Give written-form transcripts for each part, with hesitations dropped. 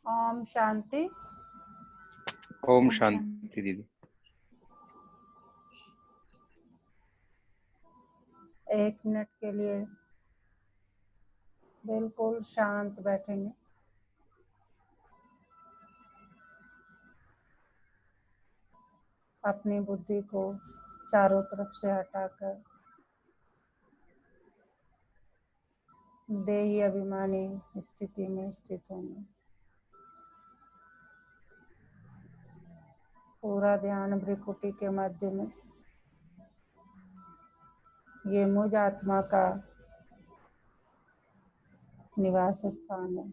ओम शांति। ओम शांति दीदी। एक मिनट के लिए बिल्कुल शांत बैठेंगे। अपनी बुद्धि को चारों तरफ से हटाकर देही अभिमानी स्थिति में स्थित होंगे। पूरा ध्यान भ्रिकुटी के मध्य में, ये मुझ आत्मा का निवास स्थान है।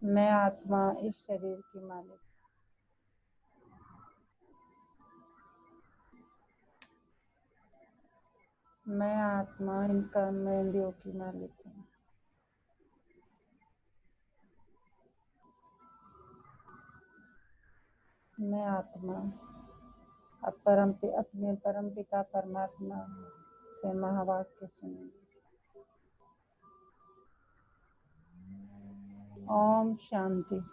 मैं आत्मा इस शरीर की मालिक। मैं आत्मा इन कर्मेंद्रियों की मालिक हूँ। मैं आत्मा अपने परम पिता परमात्मा से महावाक्य सुनेंगे। ओम शांति।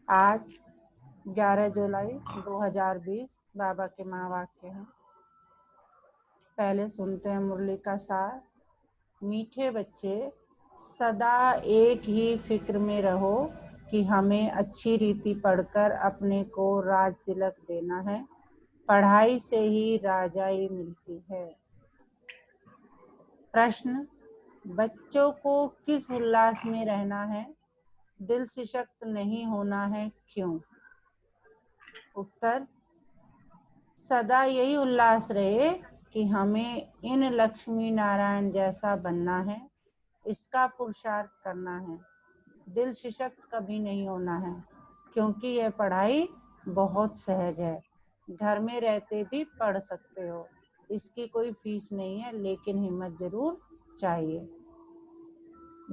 आज 11 जुलाई 2020 बाबा के महावाक्य हैं। पहले सुनते हैं मुरली का सार। मीठे बच्चे, सदा एक ही फिक्र में रहो कि हमें अच्छी रीति पढ़कर अपने को राज तिलक देना है। पढ़ाई से ही राजाई मिलती है। प्रश्न: बच्चों को किस उल्लास में रहना है? दिल सशक्त नहीं होना है, क्यों? उत्तर: सदा यही उल्लास रहे कि हमें इन लक्ष्मी नारायण जैसा बनना है, इसका पुरुषार्थ करना है। दिल सशक्त कभी नहीं होना है, क्योंकि यह पढ़ाई बहुत सहज है। घर में रहते भी पढ़ सकते हो। इसकी कोई फीस नहीं है, लेकिन हिम्मत जरूर चाहिए।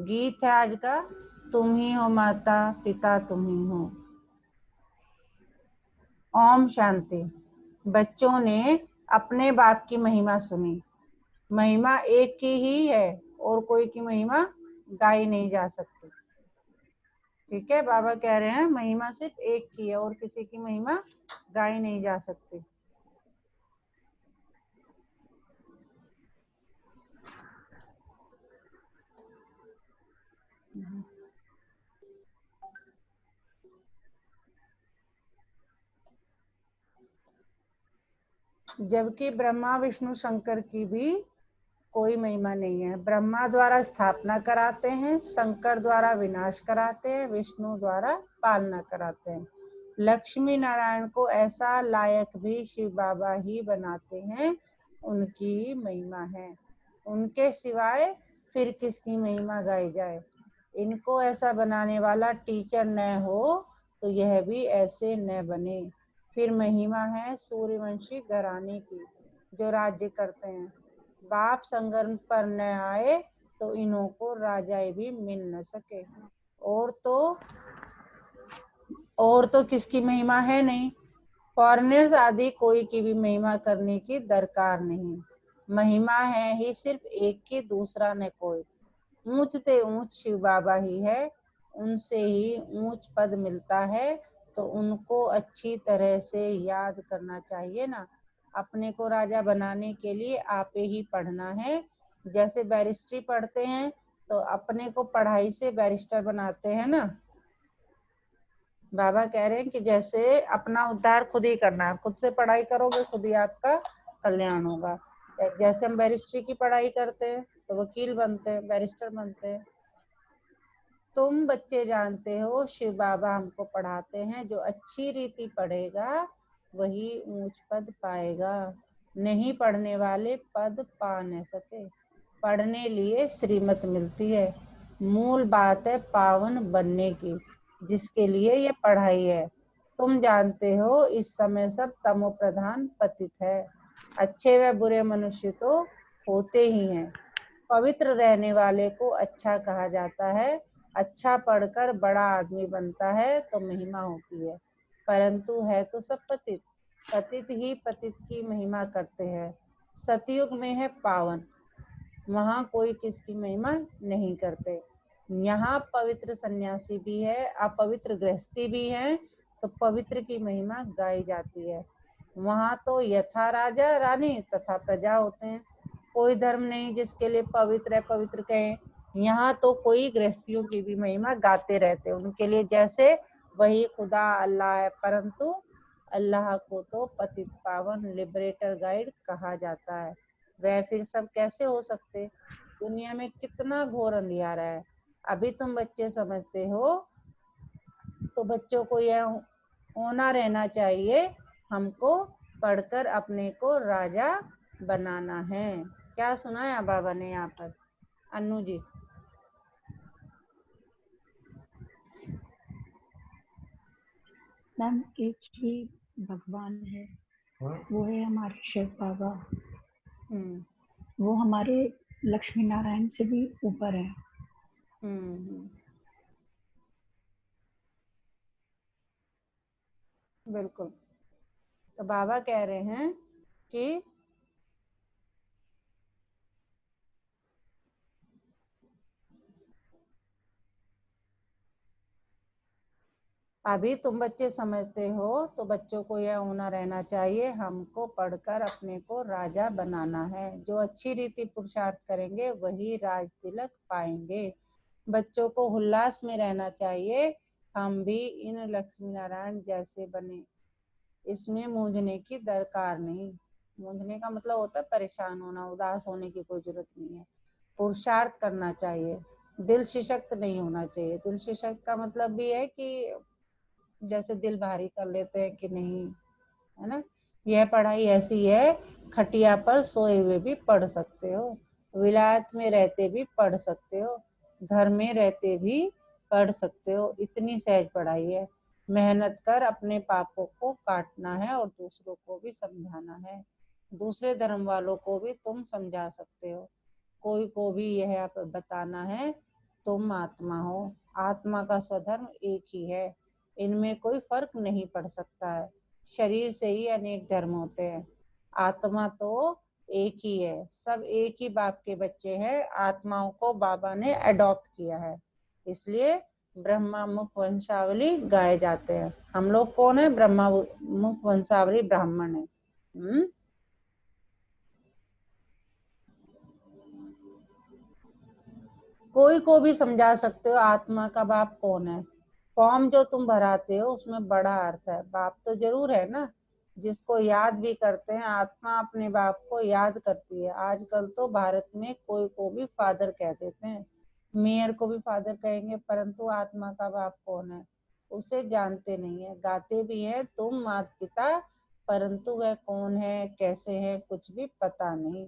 गीत है आज का, तुम ही हो माता पिता तुम ही हो। ओम शांति। बच्चों ने अपने बाप की महिमा सुनी। महिमा एक की ही है और कोई की महिमा गाई नहीं जा सकती। ठीक है, बाबा कह रहे हैं महिमा सिर्फ एक की है और किसी की महिमा गाई नहीं जा सकती। जबकि ब्रह्मा विष्णु शंकर की भी कोई महिमा नहीं है। ब्रह्मा द्वारा स्थापना कराते हैं, शंकर द्वारा विनाश कराते हैं, विष्णु द्वारा पालना कराते हैं। लक्ष्मी नारायण को ऐसा लायक भी शिव बाबा ही बनाते हैं, उनकी महिमा है। उनके सिवाय फिर किसकी महिमा गाई जाए? इनको ऐसा बनाने वाला टीचर न हो तो यह भी ऐसे न बने। फिर महिमा है सूर्यवंशी घराने की, जो राज्य करते हैं। बाप संगम पर न आए तो इन्हों को राजाई भी मिल न सके। और तो किसकी महिमा है नहीं। फॉरेनर्स आदि कोई की भी महिमा करने की दरकार नहीं। महिमा है ही सिर्फ एक की, दूसरा न कोई। ऊंच ते ऊंच शिव बाबा ही है, उनसे ही ऊंच पद मिलता है, तो उनको अच्छी तरह से याद करना चाहिए ना। अपने को राजा बनाने के लिए आपे ही पढ़ना है। जैसे बैरिस्ट्री पढ़ते हैं तो अपने को पढ़ाई से बैरिस्टर बनाते हैं ना। बाबा कह रहे हैं कि जैसे अपना उद्धार खुद ही करना है, खुद से पढ़ाई करोगे खुद ही आपका कल्याण होगा। जैसे हम बैरिस्ट्री की पढ़ाई करते हैं तो वकील बनते हैं, बैरिस्टर बनते हैं। तुम बच्चे जानते हो शिव बाबा हमको पढ़ाते हैं, जो अच्छी रीति पढ़ेगा वही ऊंच पद पाएगा। नहीं पढ़ने वाले पद पा न सके। पढ़ने लिए श्रीमत मिलती है। मूल बात है पावन बनने की, जिसके लिए ये पढ़ाई है। तुम जानते हो इस समय सब तमो प्रधान पतित है। अच्छे व बुरे मनुष्य तो होते ही हैं। पवित्र रहने वाले को अच्छा कहा जाता है। अच्छा पढ़कर बड़ा आदमी बनता है तो महिमा होती है, परंतु है तो सब पतित। पतित ही पतित की महिमा करते हैं। सतयुग में है पावन, वहाँ कोई किसकी महिमा नहीं करते। यहाँ पवित्र सन्यासी भी है, अपवित्र गृहस्थी भी है, तो पवित्र की महिमा गाई जाती है। वहाँ तो यथा राजा रानी तथा प्रजा होते हैं। कोई धर्म नहीं जिसके लिए पवित्र है पवित्र कहें। यहाँ तो कोई गृहस्थियों की भी महिमा गाते रहते हैं, उनके लिए जैसे वही खुदा अल्लाह है, परंतु अल्लाह को तो पतित पावन लिबरेटर गाइड कहा जाता है। वह फिर सब कैसे हो सकते? दुनिया में कितना घोर अंधियारा है। अभी तुम बच्चे समझते हो, तो बच्चों को यह होना रहना चाहिए, हमको पढ़कर अपने को राजा बनाना है। क्या सुनाया बाबा ने यहाँ पर? अन्नू जी। मैम एक ही भगवान है, वो है हमारे शिव बाबा। वो हमारे लक्ष्मी नारायण से भी ऊपर है। बिल्कुल। तो बाबा कह रहे हैं कि अभी तुम बच्चे समझते हो, तो बच्चों को यह होना रहना चाहिए, हमको पढ़कर अपने को राजा बनाना है। जो अच्छी रीति पुरुषार्थ करेंगे वही राज तिलक पाएंगे। बच्चों को उल्लास में रहना चाहिए, हम भी इन लक्ष्मी नारायण जैसे बने। इसमें मूंझने की दरकार नहीं। मूंझने का मतलब होता है परेशान होना, उदास होने की कोई जरूरत नहीं है। पुरुषार्थ करना चाहिए, दिल शिशक्त नहीं होना चाहिए। दिल शिशक्त का मतलब भी है कि जैसे दिल भारी कर लेते हैं कि नहीं, है ना। यह पढ़ाई ऐसी है, खटिया पर सोए हुए भी पढ़ सकते हो, विलायत में रहते भी पढ़ सकते हो, घर में रहते भी पढ़ सकते हो। इतनी सहज पढ़ाई है। मेहनत कर अपने पापों को काटना है और दूसरों को भी समझाना है। दूसरे धर्म वालों को भी तुम समझा सकते हो। कोई को भी यह बताना है, तुम आत्मा हो, आत्मा का स्वधर्म एक ही है, इनमें कोई फर्क नहीं पड़ सकता है। शरीर से ही अनेक धर्म होते हैं, आत्मा तो एक ही है। सब एक ही बाप के बच्चे हैं। आत्माओं को बाबा ने अडॉप्ट किया है, इसलिए ब्रह्मा मुख वंशावली गाए जाते हैं। हम लोग कौन है? ब्रह्मा मुख वंशावली ब्राह्मण है। कोई को भी समझा सकते हो आत्मा का बाप कौन है। फॉर्म जो तुम भराते हो उसमें बड़ा अर्थ है। बाप तो जरूर है ना, जिसको याद भी करते हैं। आत्मा अपने बाप को याद करती है। आजकल तो भारत में कोई को भी फादर कह देते हैं, मेयर को भी फादर कहेंगे, परंतु आत्मा का बाप कौन है उसे जानते नहीं है। गाते भी हैं तुम माता पिता, परंतु वह कौन है कैसे है कुछ भी पता नहीं।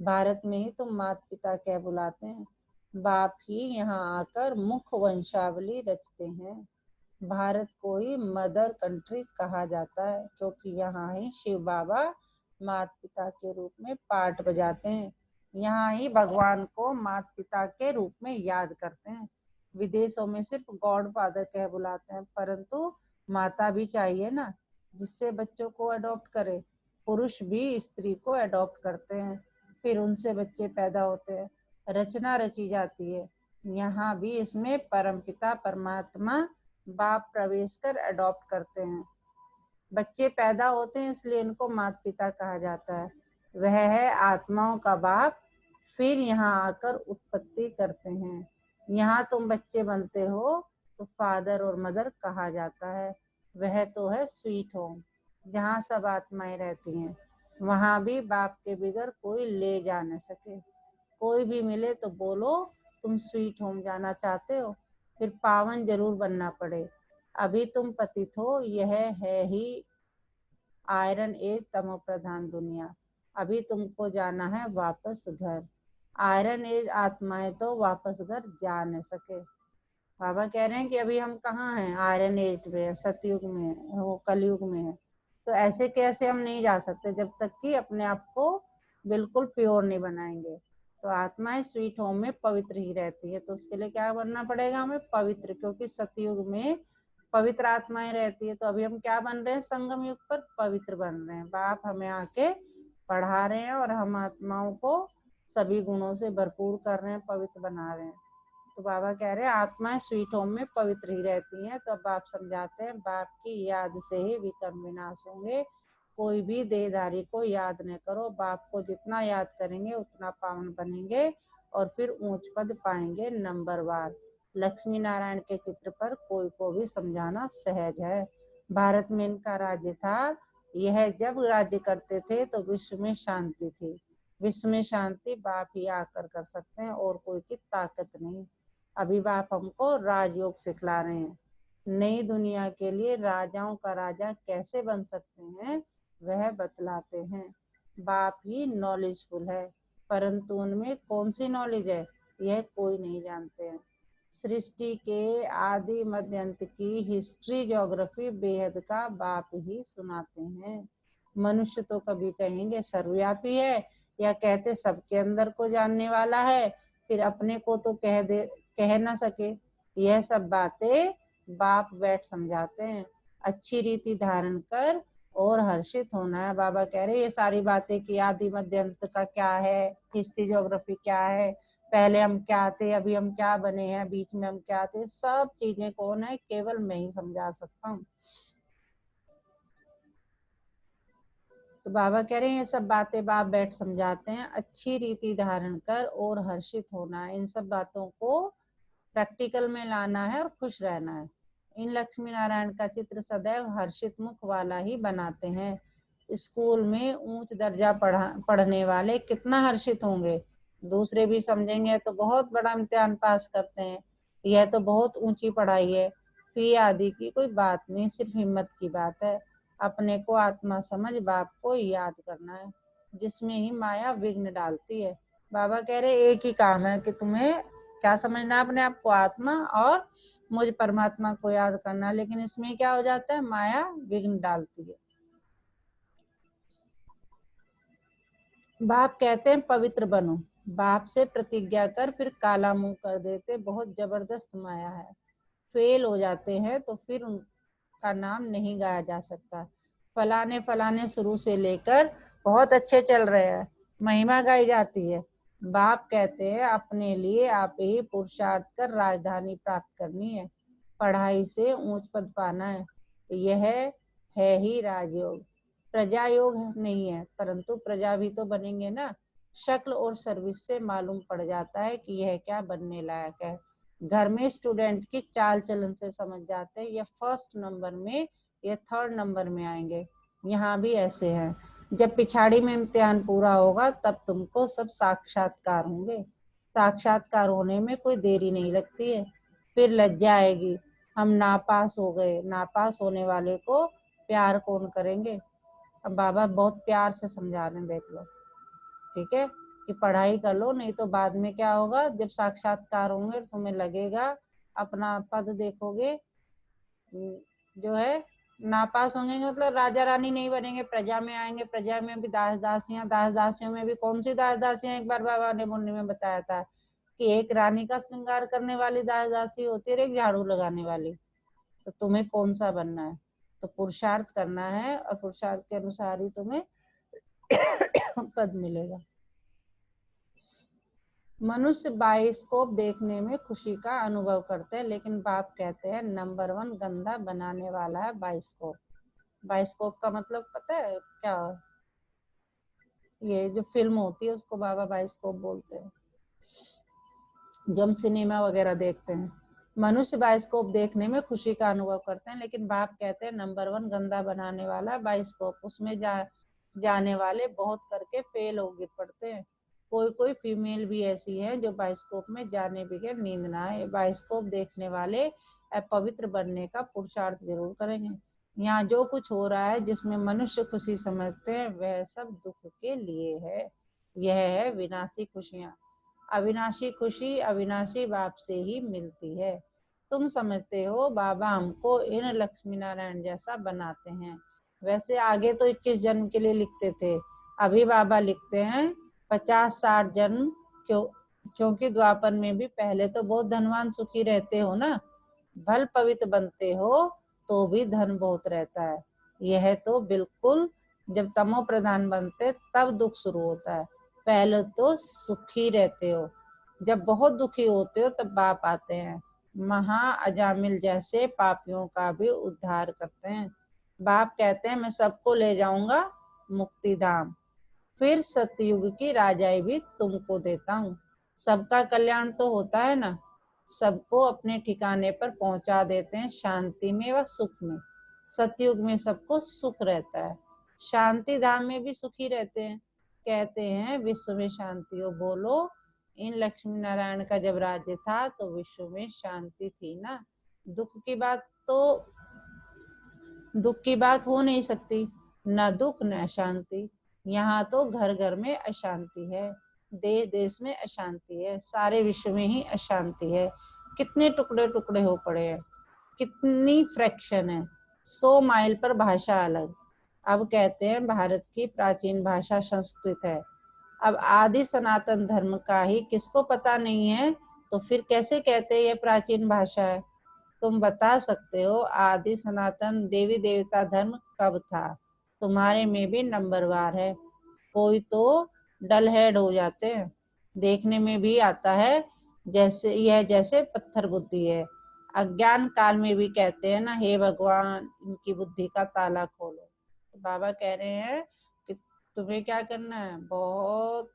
भारत में ही तुम माता पिता क्या बुलाते हैं, बाप ही यहाँ आकर मुख वंशावली रचते हैं। भारत को ही मदर कंट्री कहा जाता है, क्योंकि यहाँ ही शिव बाबा माता पिता के रूप में पाठ बजाते हैं। यहाँ ही भगवान को माता पिता के रूप में याद करते हैं। विदेशों में सिर्फ गॉड फादर कह बुलाते हैं, परंतु माता भी चाहिए ना, जिससे बच्चों को अडॉप्ट करे। पुरुष भी स्त्री को अडॉप्ट करते हैं, फिर उनसे बच्चे पैदा होते हैं, रचना रची जाती है। यहाँ भी इसमें परमपिता परमात्मा बाप प्रवेश कर अडॉप्ट करते हैं। बच्चे पैदा होते हैं, इसलिए इनको माता पिता कहा जाता है। वह है आत्माओं का बाप, फिर यहाँ आकर उत्पत्ति करते हैं। यहाँ तुम बच्चे बनते हो तो फादर और मदर कहा जाता है। वह तो है स्वीट होम, जहाँ सब आत्माएं रहती हैं। वहाँ भी बाप के बिगर कोई ले जा न सके। कोई भी मिले तो बोलो तुम स्वीट होम जाना चाहते हो, फिर पावन जरूर बनना पड़े। अभी तुम पतित हो, यह है ही आयरन एज तमो प्रधान दुनिया। अभी तुमको जाना है वापस घर। आयरन एज आत्माएं तो वापस घर जा न सके। बाबा कह रहे हैं कि अभी हम कहाँ हैं? आयरन एज में, सतयुग में, वो कलयुग में है। तो ऐसे कैसे हम नहीं जा सकते जब तक कि अपने आप को बिल्कुल प्योर नहीं बनाएंगे। तो आत्माएं स्वीट होम में पवित्र ही रहती है, तो उसके लिए क्या बनना पड़ेगा हमें? पवित्र। क्योंकि सतयुग में पवित्र आत्माएं रहती है, तो अभी हम क्या बन रहे हैं? संगम युग पर पवित्र बन रहे हैं। बाप हमें आके पढ़ा रहे हैं और हम आत्माओं को सभी गुणों से भरपूर कर रहे हैं, पवित्र बना रहे हैं। तो बाबा कह रहे हैं आत्माएं स्वीट होम में पवित्र ही रहती हैं। तो अब आप समझाते हैं बाप की याद से ही विकर्म विनाश होंगे। कोई भी देहधारी को याद न करो, बाप को जितना याद करेंगे उतना पावन बनेंगे और फिर ऊंच पद पाएंगे नंबरवार। लक्ष्मी नारायण के चित्र पर कोई को भी समझाना सहज है। भारत में इनका राज्य था। यह जब राज्य करते थे तो विश्व में शांति थी। विश्व में शांति बाप ही आकर कर सकते हैं और कोई की ताकत नहीं। अभी बाप हमको राजयोग सिखला रहे हैं। नई दुनिया के लिए राजाओं का राजा कैसे बन सकते हैं वह बतलाते हैं। बाप ही नॉलेजफुल है, परंतु उनमें कौन सी नॉलेज है यह कोई नहीं जानते हैं। सृष्टि के आदि मध्य अंत की हिस्ट्री ज्योग्राफी बेहद का बाप ही सुनाते हैं। मनुष्य तो कभी कहेंगे सर्वव्यापी है या कहते सबके अंदर को जानने वाला है, फिर अपने को तो कह ना सके। यह सब बातें बाप बैठ समझाते हैं। अच्छी रीति धारण कर और हर्षित होना है। बाबा कह रहे ये सारी बातें कि आदि मध्य अंत का क्या है, हिस्ट्री ज्योग्राफी क्या है, पहले हम क्या थे, अभी हम क्या बने हैं, बीच में हम क्या थे, सब चीजें कौन है, केवल मैं ही समझा सकता हूँ। तो बाबा कह रहे हैं ये सब बातें बाप बैठ समझाते हैं। अच्छी रीति धारण कर और हर्षित होना है। इन सब बातों को प्रैक्टिकल में लाना है और खुश रहना है। इन लक्ष्मी नारायण का चित्र सदैव हर्षित मुख वाला ही बनाते हैं। स्कूल में उच्च दर्जा पढ़ने वाले कितना हर्षित होंगे। दूसरे भी समझेंगे तो बहुत बड़ा इम्तिहान पास करते हैं, यह तो बहुत ऊंची पढ़ाई है। फी आदि की कोई बात नहीं, सिर्फ हिम्मत की बात है। अपने को आत्मा समझ बाप को याद करना है, जिसमें ही माया विघ्न डालती है। बाबा कह रहे एक ही काम है कि तुम्हें क्या समझना, अपने आप को आत्मा और मुझ परमात्मा को याद करना। लेकिन इसमें क्या हो जाता है, माया विघ्न डालती है। बाप कहते हैं पवित्र बनो। बाप से प्रतिज्ञा कर फिर काला मुंह कर देते, बहुत जबरदस्त माया है। फेल हो जाते हैं तो फिर उनका नाम नहीं गाया जा सकता। फलाने फलाने शुरू से लेकर बहुत अच्छे चल रहे हैं, महिमा गाई जाती है। बाप कहते हैं अपने लिए आप ही पुरुषार्थ कर राजधानी प्राप्त करनी है, पढ़ाई से ऊंच पद पाना है। यह है ही राजयोग। प्रजा योग नहीं है, परंतु प्रजा भी तो बनेंगे ना। शक्ल और सर्विस से मालूम पड़ जाता है कि यह क्या बनने लायक है। घर में स्टूडेंट की चाल चलन से समझ जाते हैं ये फर्स्ट नंबर में, ये थर्ड नंबर में आएंगे। यहाँ भी ऐसे हैं। जब पिछाड़ी में इम्तिहान पूरा होगा तब तुमको सब साक्षात्कार होंगे। साक्षात्कार होने में कोई देरी नहीं लगती है। फिर लज्जा आएगी, हम नापास हो गए। नापास होने वाले को प्यार कौन करेंगे। अब बाबा बहुत प्यार से समझा रहे हैं, देख लो, ठीक है, कि पढ़ाई कर लो, नहीं तो बाद में क्या होगा, जब साक्षात्कार होंगे तुम्हें लगेगा अपना पद देखोगे, जो है नापास होंगे मतलब राजा रानी नहीं बनेंगे, प्रजा में आएंगे। प्रजा में भी दास दासियां, दास दासियों में भी कौन सी दास दासियां, एक बार बाबा ने मुन्नी में बताया था कि एक रानी का श्रृंगार करने वाली दास दासी होती है, एक झाड़ू लगाने वाली। तो तुम्हें कौन सा बनना है, तो पुरुषार्थ करना है और पुरुषार्थ के अनुसार ही तुम्हें पद मिलेगा। मनुष्य बाइस्कोप देखने में खुशी का अनुभव करते हैं, लेकिन बाप कहते हैं नंबर 1 गंदा बनाने वाला है बाइस्कोप। बाइस्कोप का मतलब पता है क्या, ये जो फिल्म होती है उसको बाबा बाइस्कोप बोलते हैं, जो हम सिनेमा वगैरह देखते हैं। मनुष्य बाइस्कोप देखने में खुशी का अनुभव करते हैं, लेकिन बाप कहते हैं नंबर 1 गंदा बनाने वाला बाइस्कोप। उसमें जाने वाले बहुत करके फेल हो गिर पड़ते हैं। कोई कोई फीमेल भी ऐसी है जो बाइस्कोप में जाने बगैर नींद ना आए। बाइस्कोप देखने वाले अपवित्र बनने का पुरुषार्थ जरूर करेंगे। यहाँ जो कुछ हो रहा है जिसमें मनुष्य खुशी समझते हैं वह सब दुख के लिए है। यह है विनाशी खुशियाँ। अविनाशी खुशी अविनाशी बाप से ही मिलती है। तुम समझते हो बाबा हमको इन लक्ष्मी नारायण जैसा बनाते हैं। वैसे आगे तो 21 जन्म के लिए लिखते थे, अभी बाबा लिखते हैं 50-60 जन्म। क्योंकि द्वापर में भी पहले तो बहुत धनवान सुखी रहते हो ना, भल पवित्र बनते हो तो भी धन बहुत रहता है। यह तो बिल्कुल जब तमो प्रधान बनते तब दुख शुरू होता है। पहले तो सुखी रहते हो, जब बहुत दुखी होते हो तब बाप आते हैं। महा अजामिल जैसे पापियों का भी उद्धार करते हैं। बाप कहते हैं मैं सबको ले जाऊंगा मुक्ति धाम, फिर सतयुग की राजाई भी तुमको देता हूँ। सबका कल्याण तो होता है ना, सबको अपने ठिकाने पर पहुंचा देते हैं, शांति में व सुख में। सतयुग में सबको सुख रहता है, शांति धाम में भी सुखी रहते हैं। कहते हैं विश्व में शांति हो, बोलो इन लक्ष्मी नारायण का जब राज्य था तो विश्व में शांति थी ना। दुख की बात हो नहीं सकती, न दुख न शांति। यहाँ तो घर घर में अशांति है, देश देश में अशांति है, सारे विश्व में ही अशांति है। कितने टुकड़े टुकड़े हो पड़े हैं, कितनी फ्रैक्शन है, 100 माइल पर भाषा अलग। अब कहते हैं भारत की प्राचीन भाषा संस्कृत है। अब आदि सनातन धर्म का ही किसको पता नहीं है, तो फिर कैसे कहते हैं ये प्राचीन भाषा है। तुम बता सकते हो आदि सनातन देवी देवता धर्म कब था? तुम्हारे में भी नंबरवार है। कोई तो डल हेड हो जाते हैं, देखने में भी आता है जैसे पत्थर बुद्धि है। अज्ञान काल में भी कहते हैं ना, हे भगवान इनकी बुद्धि का ताला खोलो। तो बाबा कह रहे हैं कि तुम्हें क्या करना है, बहुत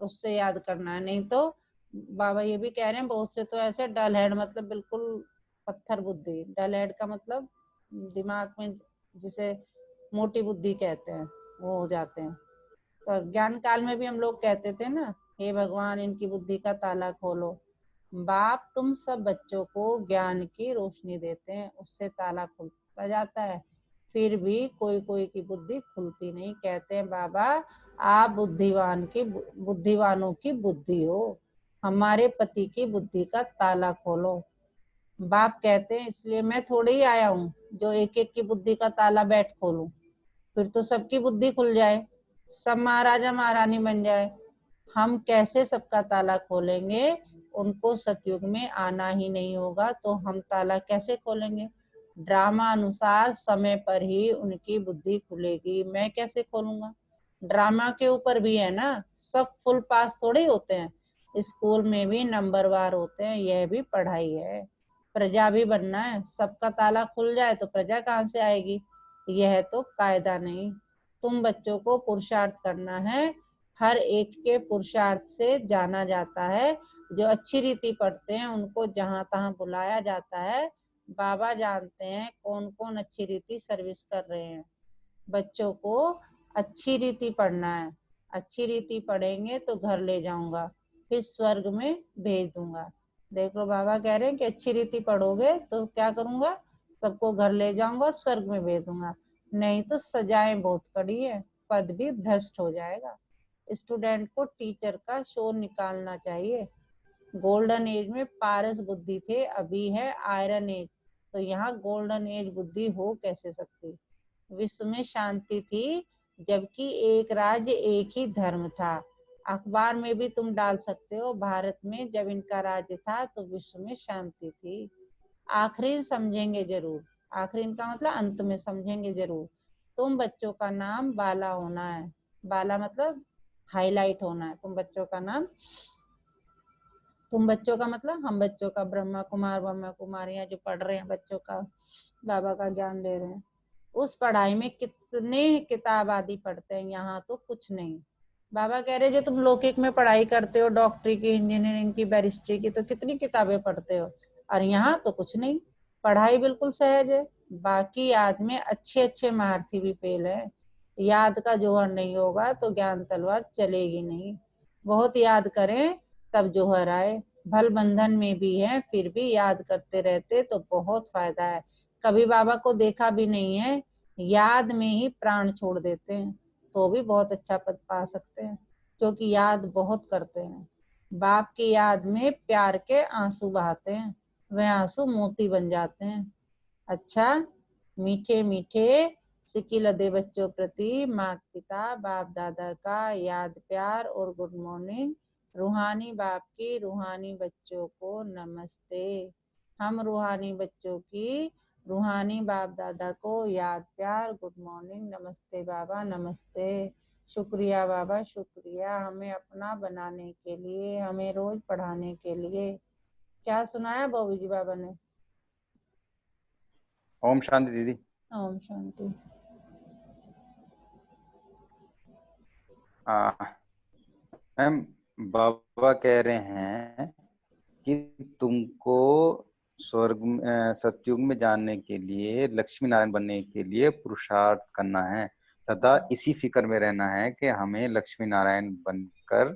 उससे याद करना है। नहीं तो बाबा ये भी कह रहे हैं बहुत से तो ऐसे डल हेड, मतलब बिल्कुल पत्थर बुद्धि। डल हेड का मतलब दिमाग में जिसे मोटी बुद्धि कहते हैं, वो हो जाते हैं। तो ज्ञान काल में भी हम लोग कहते थे ना, हे भगवान इनकी बुद्धि का ताला खोलो। बाप तुम सब बच्चों को ज्ञान की रोशनी देते हैं, उससे ताला खुलता जाता है। फिर भी कोई कोई की बुद्धि खुलती नहीं। कहते हैं बाबा आप बुद्धिवानों की बुद्धि हो, हमारे पति की बुद्धि का ताला खोलो। बाप कहते हैं इसलिए मैं थोड़े ही आया हूँ जो एक एक की बुद्धि का ताला बैठ खोलूं, फिर तो सबकी बुद्धि खुल जाए, सब महाराजा महारानी बन जाए। हम कैसे सबका ताला खोलेंगे? उनको सतयुग में आना ही नहीं होगा तो हम ताला कैसे खोलेंगे? ड्रामा अनुसार समय पर ही उनकी बुद्धि खुलेगी, मैं कैसे खोलूंगा? ड्रामा के ऊपर भी है ना, सब फुल पास थोड़े होते हैं, स्कूल में भी नंबरवार होते हैं, यह भी पढ़ाई है। प्रजा भी बनना है, सबका ताला खुल जाए तो प्रजा कहाँ से आएगी? यह तो कायदा नहीं। तुम बच्चों को पुरुषार्थ करना है, हर एक के पुरुषार्थ से जाना जाता है। जो अच्छी रीति पढ़ते हैं उनको जहां तहां बुलाया जाता है। बाबा जानते हैं कौन कौन अच्छी रीति सर्विस कर रहे हैं। बच्चों को अच्छी रीति पढ़ना है, अच्छी रीति पढ़ेंगे तो घर ले जाऊंगा, फिर स्वर्ग में भेज दूंगा। देख लो बाबा कह रहे हैं कि अच्छी रीति पढ़ोगे तो क्या करूंगा, सबको घर ले जाऊंगा और स्वर्ग में भेज दूंगा। नहीं तो सजाएं बहुत कड़ी है, पद भी भ्रष्ट हो जाएगा। स्टूडेंट को टीचर का शोर निकालना चाहिए। गोल्डन एज में पारस बुद्धि थे, अभी है आयरन एज, तो यहाँ गोल्डन एज बुद्धि हो कैसे सकती? विश्व में शांति थी जबकि एक राज्य एक ही धर्म था। अखबार में भी तुम डाल सकते हो, भारत में जब इनका राज्य था तो विश्व में शांति थी। आखिरी समझेंगे जरूर, आखिरी का मतलब अंत में समझेंगे जरूर। तुम बच्चों का नाम बाला होना है, बाला मतलब हाईलाइट होना है। तुम बच्चों का मतलब हम बच्चों का ब्रह्मा कुमारियां जो पढ़ रहे हैं, बच्चों का बाबा का ज्ञान ले रहे हैं। उस पढ़ाई में कितने किताब आदि पढ़ते हैं, यहाँ तो कुछ नहीं। बाबा कह रहे जो तुम लौकिक में पढ़ाई करते हो, डॉक्टरी की, इंजीनियरिंग की, बैरिस्ट्री की, तो कितनी किताबें पढ़ते हो, और यहाँ तो कुछ नहीं। पढ़ाई बिल्कुल सहज है। बाकी याद में अच्छे अच्छे महारथी भी फेल है। याद का जोहर नहीं होगा तो ज्ञान तलवार चलेगी नहीं। बहुत याद करें तब जोहर आए। भल बंधन में भी है फिर भी याद करते रहते तो बहुत फायदा है। कभी बाबा को देखा भी नहीं है, याद में ही प्राण छोड़ देते हैं तो भी बहुत अच्छा पद पा सकते हैं, क्योंकि याद बहुत करते हैं। बाप की याद में प्यार के आंसू बहाते हैं, वह आंसू मोती बन जाते हैं। अच्छा, मीठे मीठे सिक्की लदे बच्चों प्रति माता पिता बाप दादा का याद प्यार और गुड मॉर्निंग। रूहानी बाप की रूहानी बच्चों को नमस्ते। हम रूहानी बच्चों की रूहानी बाप दादा को याद प्यार, गुड मॉर्निंग, नमस्ते बाबा, नमस्ते, शुक्रिया बाबा, शुक्रिया हमें अपना बनाने के लिए, हमें रोज पढ़ाने के लिए। क्या सुनाया बॉबी जी बाबा ने? ओम शांति दीदी। ओम शांति। मैम, बाबा कह रहे हैं कि तुमको सतयुग में जानने के लिए, लक्ष्मी नारायण बनने के लिए पुरुषार्थ करना है। सदा इसी फिक्र में रहना है कि हमें लक्ष्मी नारायण बनकर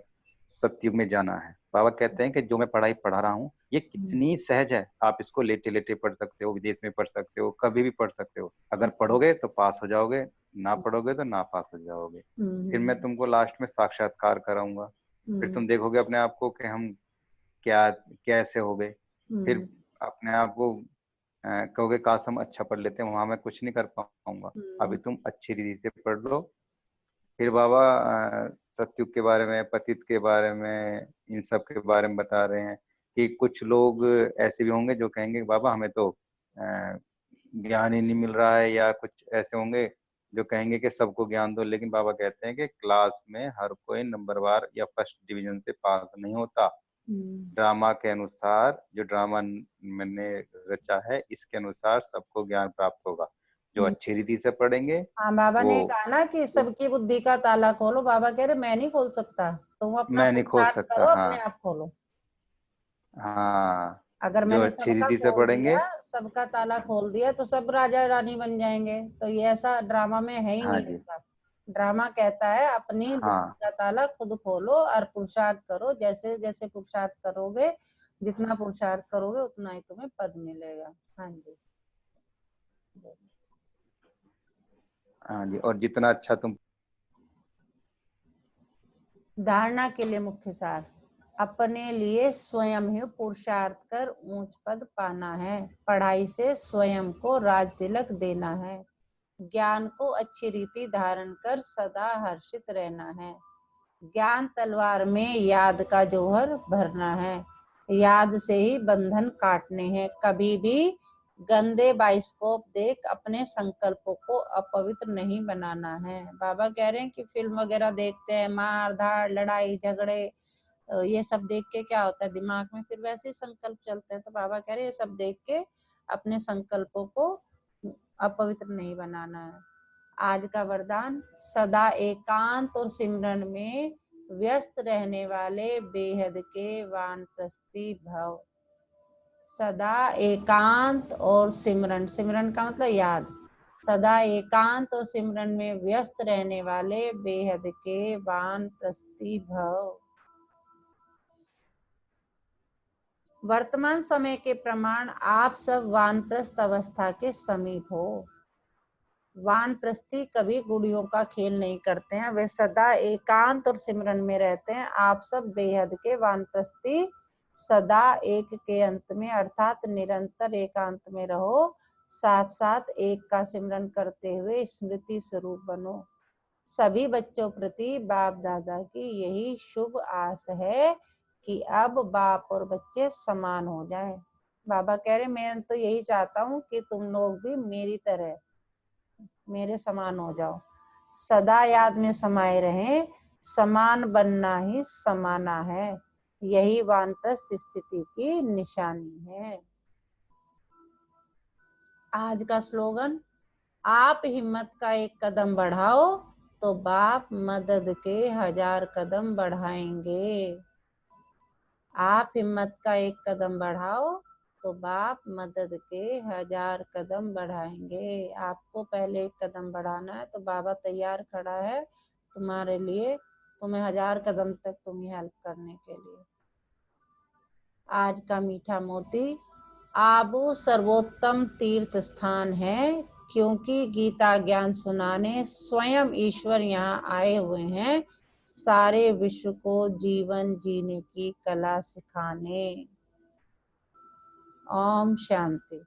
सतयुग में जाना है। बाबा कहते हैं कि जो मैं पढ़ाई पढ़ा रहा हूँ ये कितनी सहज है, आप इसको लेटे लेटे पढ़ सकते हो, विदेश में पढ़ सकते हो, कभी भी पढ़ सकते हो। अगर पढ़ोगे तो पास हो जाओगे, ना पढ़ोगे तो ना पास हो जाओगे। फिर मैं तुमको लास्ट में साक्षात्कार कराऊंगा, फिर तुम देखोगे अपने आप को कि हम क्या कैसे हो गए। फिर अपने आप को कहोगे काश हम अच्छा पढ़ लेते हैं, वहां मैं कुछ नहीं कर पाऊंगा। अभी तुम अच्छी रीति से पढ़ लो। फिर बाबा सतयुग के बारे में, पतित के बारे में, इन सब के बारे में बता रहे हैं कि कुछ लोग ऐसे भी होंगे जो कहेंगे बाबा हमें तो ज्ञान ही नहीं मिल रहा है, या कुछ ऐसे होंगे जो कहेंगे कि सबको ज्ञान दो। लेकिन बाबा कहते हैं कि क्लास में हर कोई नंबरवार या फर्स्ट डिवीजन से पास नहीं होता। ड्रामा के अनुसार, जो ड्रामा मैंने रचा है इसके अनुसार सबको ज्ञान प्राप्त होगा। जो अच्छी रीति से पढ़ेंगे। हाँ, बाबा ने कहा ना कि सबकी बुद्धि का ताला खोलो। बाबा कह रहे मैं नहीं खोल सकता, तुम अपना मैं नहीं खोल पुरुषार्थ सकता। करो, हाँ अपने आप खोलो। हाँ, अगर जो मैंने अच्छी सबका रीति से खोल पढ़ेंगे। दिया, सबका ताला खोल दिया तो सब राजा रानी बन जाएंगे। तो ये ऐसा ड्रामा में है ही हाँ नहीं जी। ऐसा। ड्रामा कहता है अपनी बुद्धि हाँ का ताला खुद खोलो और पुरुषार्थ करो। जैसे जैसे पुरुषार्थ करोगे, जितना पुरुषार्थ करोगे उतना ही तुम्हें पद मिलेगा। हाँ जी। हाँ जी, और जितना अच्छा तुम। धारणा के लिए मुख्य सार, अपने लिए स्वयं ही पुरुषार्थ कर ऊंच पद पाना है। पढ़ाई से स्वयं को राज तिलक देना है। ज्ञान को अच्छी रीति धारण कर सदा हर्षित रहना है। ज्ञान तलवार में याद का जौहर भरना है। याद से ही बंधन काटने हैं। कभी भी गंदे बाइस्कोप देख अपने संकल्पों को अपवित्र नहीं बनाना है। बाबा कह रहे हैं कि फिल्म वगैरह देखते हैं, मार धाड़, लड़ाई झगड़े, ये सब देख के क्या होता है दिमाग में, फिर वैसे ही संकल्प चलते हैं। तो बाबा कह रहे हैं ये सब देख के अपने संकल्पों को अपवित्र नहीं बनाना है। आज का वरदान, सदा एकांत और सिमरन में व्यस्त रहने वाले बेहद के वानप्रस्थी भव। सदा एकांत और सिमरन, सिमरन का मतलब याद, सदा एकांत और सिमरन में व्यस्त रहने वाले बेहद के वानप्रस्थी भव। वर्तमान समय के प्रमाण आप सब वानप्रस्थ अवस्था के समीप हो। वानप्रस्थी कभी गुड़ियों का खेल नहीं करते हैं, वे सदा एकांत और सिमरन में रहते हैं। आप सब बेहद के वानप्रस्थी सदा एक के अंत में अर्थात निरंतर एकांत में रहो। साथ साथ एक का सिमरन करते हुए स्मृति स्वरूप बनो। सभी बच्चों प्रति बाप दादा की यही शुभ आस है कि अब बाप और बच्चे समान हो जाएं। बाबा कह रहे मैं तो यही चाहता हूँ कि तुम लोग भी मेरी तरह मेरे समान हो जाओ, सदा याद में समाये रहें। समान बनना ही समाना है, यही वानप्रस्थ स्थिति की निशानी है। आज का स्लोगन, आप हिम्मत का एक कदम बढ़ाओ तो बाप मदद के 1000 कदम बढ़ाएंगे। आप हिम्मत का एक कदम बढ़ाओ तो बाप मदद के 1000 कदम बढ़ाएंगे। आपको पहले एक कदम बढ़ाना है तो बाबा तैयार खड़ा है तुम्हारे लिए, तुम्हें 1000 कदम तक तुम्हें हेल्प करने के लिए। आज का मीठा मोती, आबू सर्वोत्तम तीर्थ स्थान है क्योंकि गीता ज्ञान सुनाने स्वयं ईश्वर यहाँ आए हुए हैं, सारे विश्व को जीवन जीने की कला सिखाने। ओम शांति।